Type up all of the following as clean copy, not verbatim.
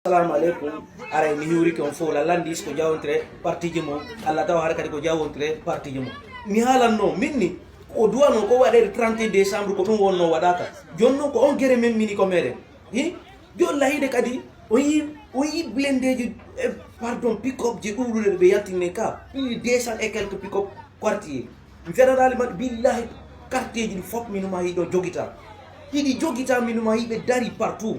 Assalamu alaikum. Ara mi hiwri ko fo la landis ko jawontre parti jimo alla taw har kadi ko jawontre parti jimo mi halanno minni o duwano ko wade 31 décembre ko dum wonno wadaka jonno ko on gere men mini ko mere hi jolla hide kadi o yi blendeji pardon pick up je urude be yaltine ka plus 200 et quelques pick up quartier mi fédéral mat billahi quartier ji fop minuma hido jogita hidi jogita minuma hibe dari partout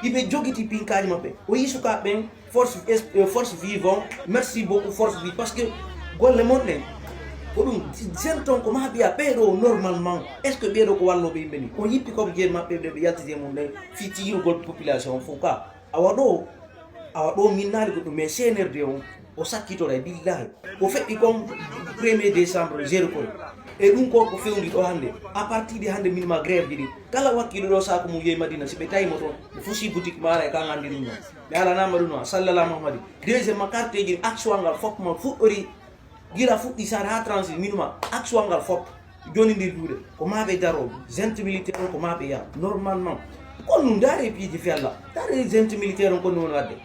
ibe jogiti pinkaji mabbe o yisuka ben force vivant merci beaucoup force vie parce que golle mon den ko dum jenton ko mabiya bedo normalement est ce que bedo ko wallo be beni ko yippi ko je mabbe be yaltide mon den fiti yirgol population foka awado minnaade ko dum mais CNRD o sakkitore billahi ko feddi kom 1er décembre 0 ko e dum ko fewndi do hande à partir de hande minima grève didi kala wakkido do sa ko mu yey madina sibe tay moto fusi boutique mara e ka ngandiri no be ala namadu no sallallahu muhammadi deuxième carte ji action ngal fop ma fu ori gira fu isar ha transit minima action ngal fop joni ndir duude ko mabe daro gente militaire ko mabe ya normalement ko nu dare piiji fella dare gente militaire ko non wadde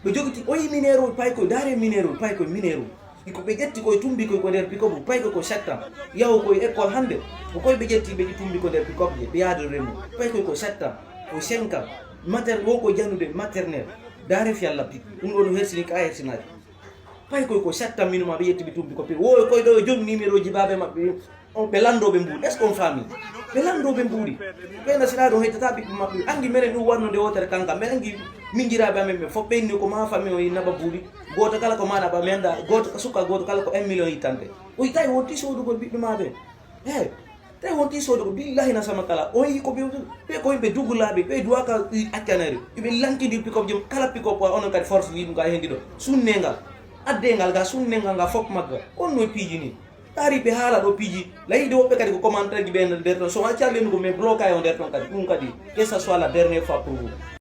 be jogiti o yi minero pay ko dare minero pay ko minero iko be jetti ko tumbi ko der pikobu pay ko 7 ans yaw ko école hande ko be jetti be tumbi ko der pikobu be yaade remo pay ko 7 ans ko 5 ans mater wo ko jannude maternelle dare fi alla pik dum woni hersini ka hersinade pay ko 7 ans minuma be yetti be tumbi ko pe wo ko do jom numéro ji babe mabbe on be lando be mbudi est ce qu'on famille be lando be mbudi be na sina do hetata bi mabbe andi meren du wanno de wotere kanka meren gi minjirabe amen fo be ni ko ma famille o inaba budi goto kala ko mana ba menda goto suka goto kala ko 1 million yitande o tay wonti sodu gol bibbe mabe tay wonti sodu billahi na sama kala o yi ko be ko be dugulabe be duaka akkanere be lanki di pick up jom kala pick up on kadi force wi dum ga hendido sunnengal addengal ga sunnengal ga fop magga on no piji ni tari be hala do piji lay do be kadi ko commentaire ji ben der so ma charle ko me bloquer on der ton kadi dum kadi que ça soit la dernière fois pour vous.